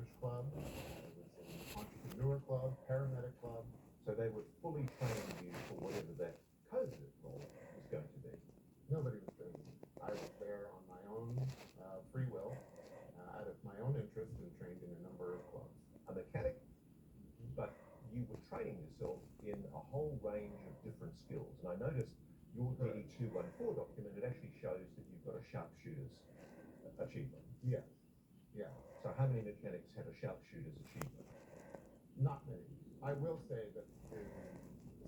Research Club, I was in Entrepreneur Club, Paramedic Club. So they would fully train you for whatever that COVID role was going to be. Nobody was training me. I was there on my own free will, out of my own interest, and trained in a number of clubs. A mechanic, but you were training yourself in a whole range of different skills. And I noticed your DD214 document, it actually shows that you've got a sharpshooter's achievement. Yes. Yeah. So how many mechanics have a sharpshooter's achievement? Not many. I will say that the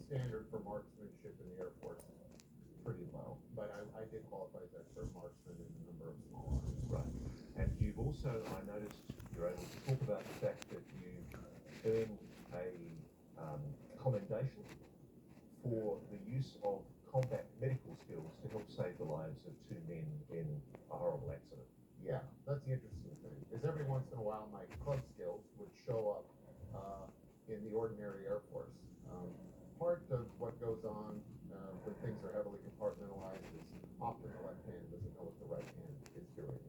standard for marksmanship in the Air Force is pretty low, but I did qualify as expert marksman in a number of small arms. Right. And you've also, I noticed, you're able to talk about the fact that you earned a commendation for the use of combat medical skills to help save the lives of two men in a horrible accident. Yeah, that's the interesting thing, is every once in a while my club skills would show up in the ordinary Air Force. Part of what goes on when things are heavily compartmentalized is often the left hand doesn't know what the right hand is doing.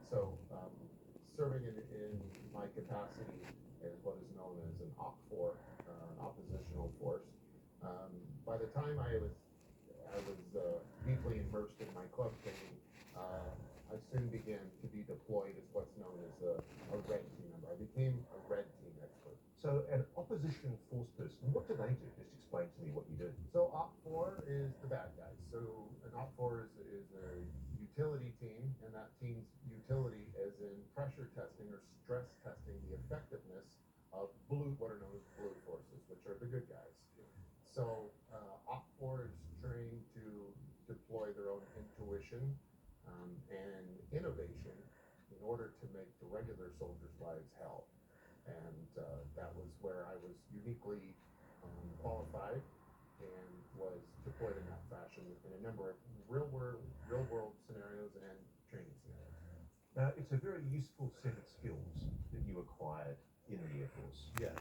So serving in my capacity as what is known as an OP4, an oppositional force, by the time I was deeply immersed in my club training, I soon began to be deployed as what's known as a red team member. I became a red team expert. So an opposition force person, what do they do? Just explain to me what you do. So OP4 is the bad guys. So an OP4 is a utility team, and that team's utility is in pressure testing or stress testing the effectiveness of what are known as blue forces, which are the good guys. So OP4 is trained to deploy their own intuition and innovation in order to make the regular soldiers' lives hell. And that was where I was uniquely qualified and was deployed in that fashion in a number of real world scenarios and training scenarios. Now, it's a very useful set of skills that you acquired in the Air Force. Yes.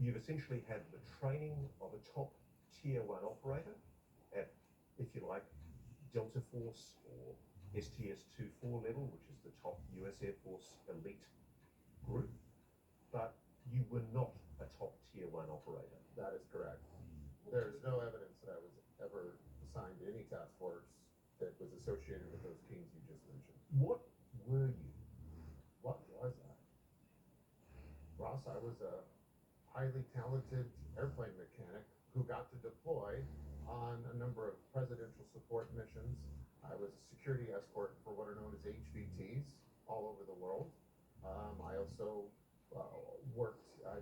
You've essentially had the training of a top tier 1 operator at, if you like, Delta Force or STS-24 level, which is the top US Air Force elite group, but you were not a top tier 1 operator. That is correct. There's no evidence that I was ever assigned to any task force that was associated with those teams you just mentioned. What were you? What was I? Ross, I was a highly talented airplane mechanic who got to deploy on a number of presidential support missions. I was a security escort for what are known as HVTs all over the world. I also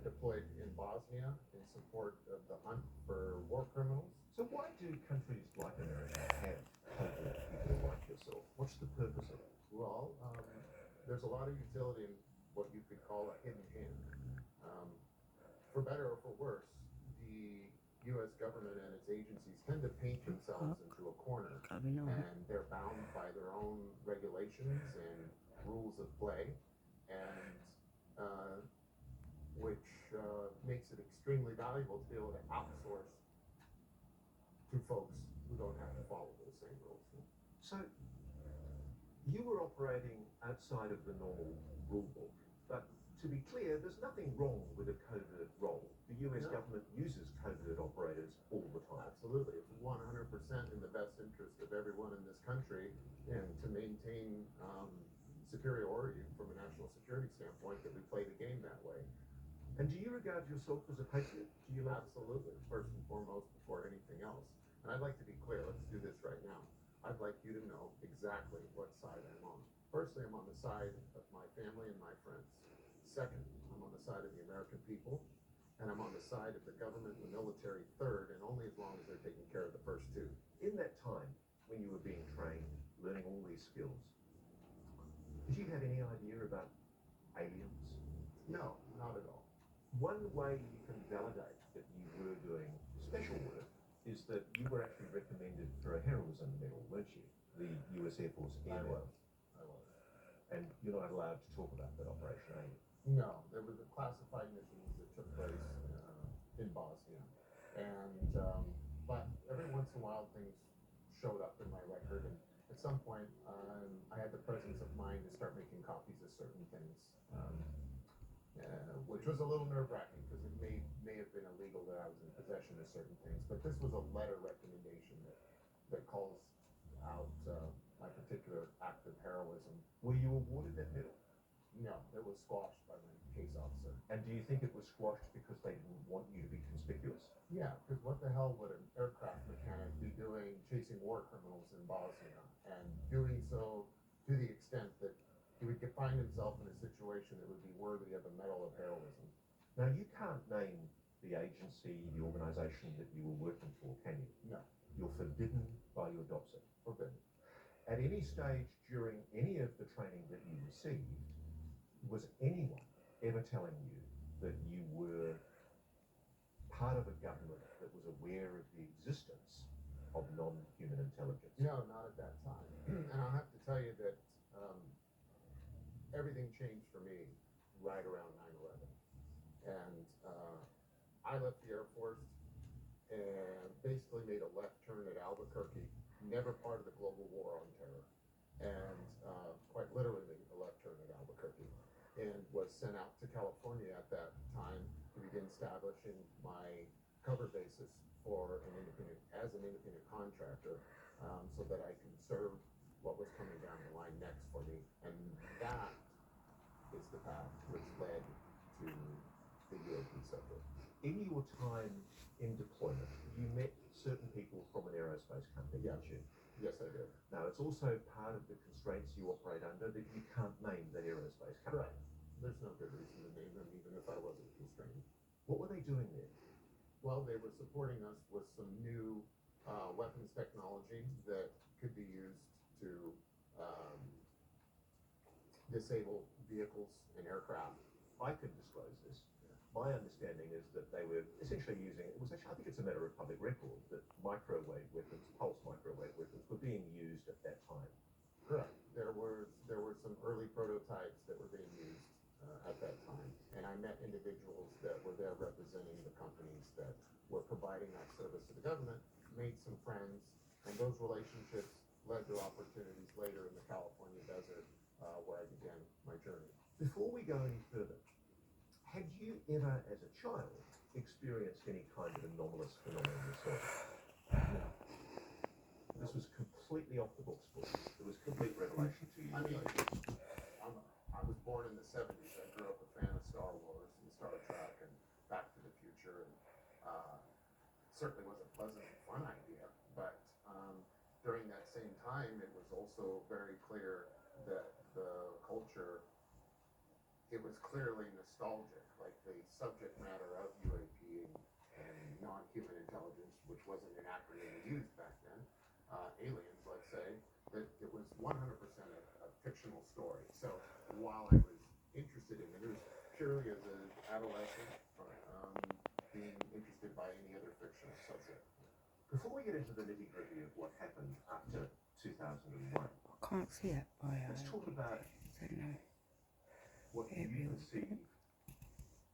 deployed in Bosnia in support of the hunt for war criminals. So why do countries like America have covert people like yourself? What's the purpose of it? Well, there's a lot of utility in what you could call a hidden hand. For better or for worse, the U.S. government and its agencies tend to paint themselves into a corner, and they're bound by their own regulations and rules of play, and which makes it extremely valuable to be able to outsource to folks who don't have to follow those same rules. So you were operating outside of the normal rule book, but to be clear, there's nothing wrong with a covert role. The US government uses covert operators all the time. Absolutely. It's 100% in the best interest of everyone in this country and to maintain superiority from a national security standpoint that we play the game that way. And do you regard yourself as a patriot? Do you Absolutely, first and foremost, before anything else. And I'd like to be clear, let's do this right now. I'd like you to know exactly what side I'm on. Firstly, I'm on the side of my family and my friends. Second, I'm on the side of the American people, and I'm on the side of the government and the military third, and only as long as they're taking care of the first two. In that time, when you were being trained, learning all these skills, did you have any idea about aliens? No, not at all. One way you can validate that you were doing special work is that you were actually recommended for a heroism medal, weren't you? The US Air Force Air Medal. I was. And you're not allowed to talk about that operation, are you? No, there were the classified missions that took place in Bosnia, and but every once in a while things showed up in my record, and at some point I had the presence of mind to start making copies of certain things. which was a little nerve-wracking because it may have been illegal that I was in possession of certain things, but this was a letter recommendation that calls out my particular act of heroism. Were you awarded that medal? No, it was squashed by my case officer. And do you think it was squashed because they didn't want you to be conspicuous? Yeah, because what the hell would an aircraft mechanic be doing chasing war criminals in Bosnia, and doing so to the extent that he would find himself in a situation that would be worthy of a medal of heroism. Now, you can't name the agency, the organisation that you were working for, can you? No. You're forbidden by your DOPSA. Forbidden. At any stage during any of the training that you received, was anyone ever telling you that you were part of a government that was aware of the existence of non-human intelligence? No, not at that time. And I'll have to tell you that everything changed for me right around 9/11. And I left the Air Force and basically made a left turn at Albuquerque, never part of the global war on terror. And quite literally made a left turn at Albuquerque, and was sent out to California at that time to begin establishing my cover basis as an independent contractor, so that I can serve what was coming down the line next for me. And that is the path which led to the UAP subject. In your time in deployment, you met certain people from an aerospace company, Yeah. didn't you? Yes, I did. Now, it's also part of the constraints you operate under that you can't name that aerospace company. Correct. There's no good reason to name them, even if I wasn't constrained. What were they doing there? Well, they were supporting us with some new weapons technology that could be used to disable vehicles and aircraft. I could disclose this. My understanding is that they were essentially using, it was actually, I think it's a matter of public record, that microwave weapons, pulse microwave weapons, were being used at that time. Correct. There were some early prototypes that were being used at that time, and I met individuals that were there representing the companies that were providing that service to the government, made some friends, and those relationships led to opportunities later in the California desert, where I began my journey. Before we go any further, had you ever, as a child, experienced any kind of anomalous phenomenon yourself? No. This was completely off the books for you. It was complete revelation to you. I mean, I was born in the 70s. I grew up a fan of Star Wars and Star Trek and Back to the Future, and certainly was a pleasant and fun idea. But during that same time, it was also very clear that the culture, it was clearly nostalgic, like the subject matter of UAP and non-human intelligence, which wasn't an acronym we used back then, aliens, let's say, that it was 100% a fictional story. So while I was interested in it, it was purely as an adolescent, being interested by any other fictional subject. Before we get into the nitty-gritty of what happened after 2001, I can't see it. let's talk about I don't know. what you perceive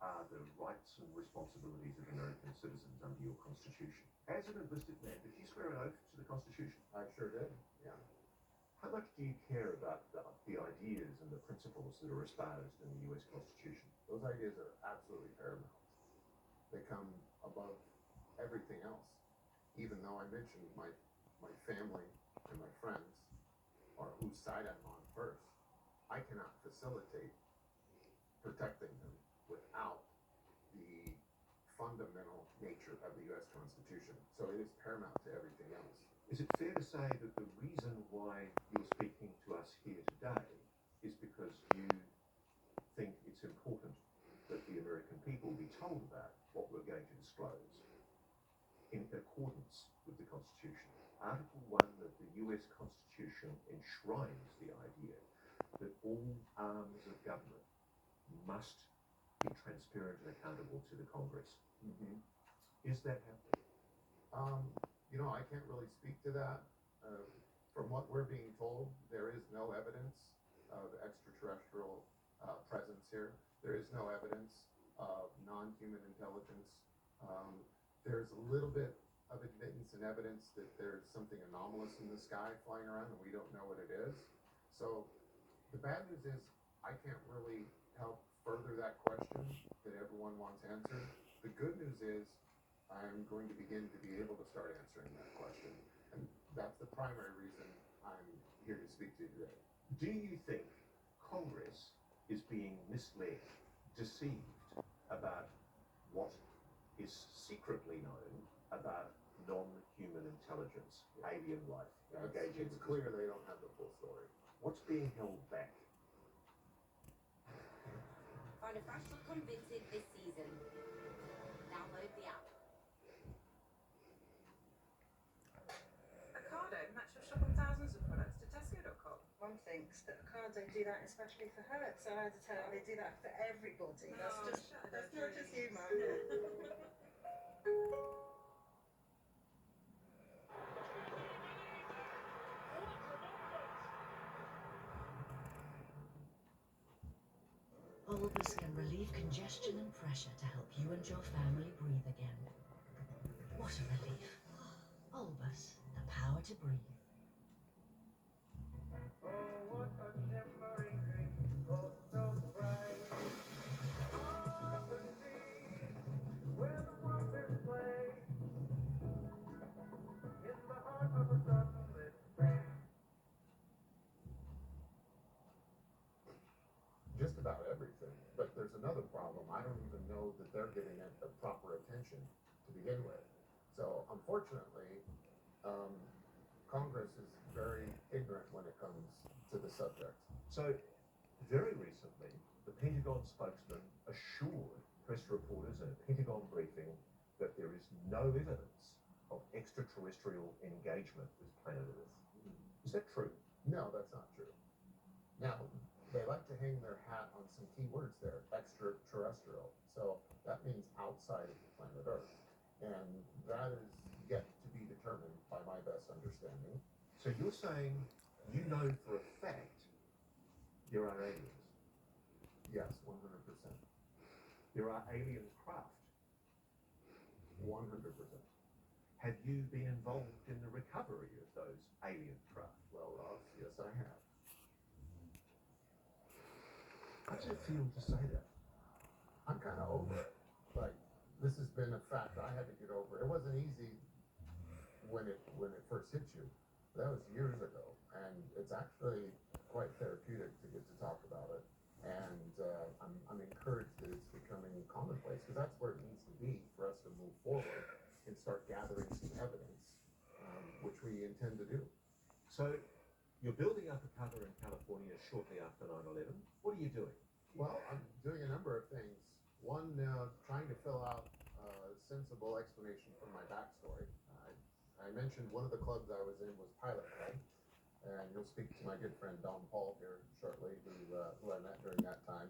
are the rights and responsibilities of American citizens under your Constitution. As an enlisted man, did you swear an oath to the Constitution? I sure did, yeah. How much do you care about the ideas and the principles that are espoused in the U.S. Constitution? Those ideas are absolutely paramount. They come above everything else. Even though I mentioned my family and my friends, or whose side I'm on first, I cannot facilitate protecting them without the fundamental nature of the U.S. Constitution. So it is paramount to everything else. Is it fair to say that the reason why you're speaking to us here today is because you think it's important that the American people be told about what we're going to disclose in accordance with the Constitution? Article 1 of the US Constitution enshrines the idea that all arms of government must be transparent and accountable to the Congress. Mm-hmm. Is that happening? I can't really speak to that. From what we're being told, there is no evidence of extraterrestrial presence here. There is no evidence of non-human intelligence. There's a little bit of admittance and evidence that there's something anomalous in the sky flying around and we don't know what it is. So the bad news is I can't really help further that that question that everyone wants answered. The good news is I'm going to begin to be able to start answering that question. And that's the primary reason I'm here to speak to you today. Do you think Congress is being misled, deceived about what is secretly known about non-human intelligence, alien life, engaging It's with clear they don't have the full story. What's being held back? Find a fresh look on Vinted this season. Download the app. Ocado match your shop on thousands of products to Tesco.com. One thinks that Ocado do that especially for her, so I had to tell her they do that for everybody. No, That's shut not her just dreams. you, Mum. Orbs can relieve congestion and pressure to help you and your family breathe again. What a relief. Orbs, the power to breathe. Just about everything. But there's another problem. I don't even know that they're giving it the proper attention to begin with. So unfortunately, Congress is very ignorant when it comes to the subject. So, very recently, the Pentagon spokesman assured press reporters in a Pentagon briefing that there is no evidence of extraterrestrial engagement with planet Earth. Is that true? No, that's not true. Now, they like to hang their hat on some key words there, extraterrestrial. So that means outside of the planet Earth. And that is yet to be determined by my best understanding. So you're saying you know for a fact there are aliens? Yes, 100%. There are alien craft? 100%. Have you been involved in the recovery of those alien craft? Well, Ross, yes, I have. How does it feel to say that? I'm kind of over it. Like, this has been a fact I had to get over. It wasn't easy when it first hit you. That was years ago, and it's actually quite therapeutic to get to talk about it. And I'm encouraged that it's becoming commonplace, because that's where it needs to be for us to move forward and start gathering some evidence, which we intend to do. So you're building up a cover in California shortly after 9/11. What are you doing? Well, I'm doing a number of things. One, trying to fill out a sensible explanation for my backstory. I mentioned one of the clubs I was in was Pilot Club, and you'll speak to my good friend Don Paul here shortly, who I met during that time.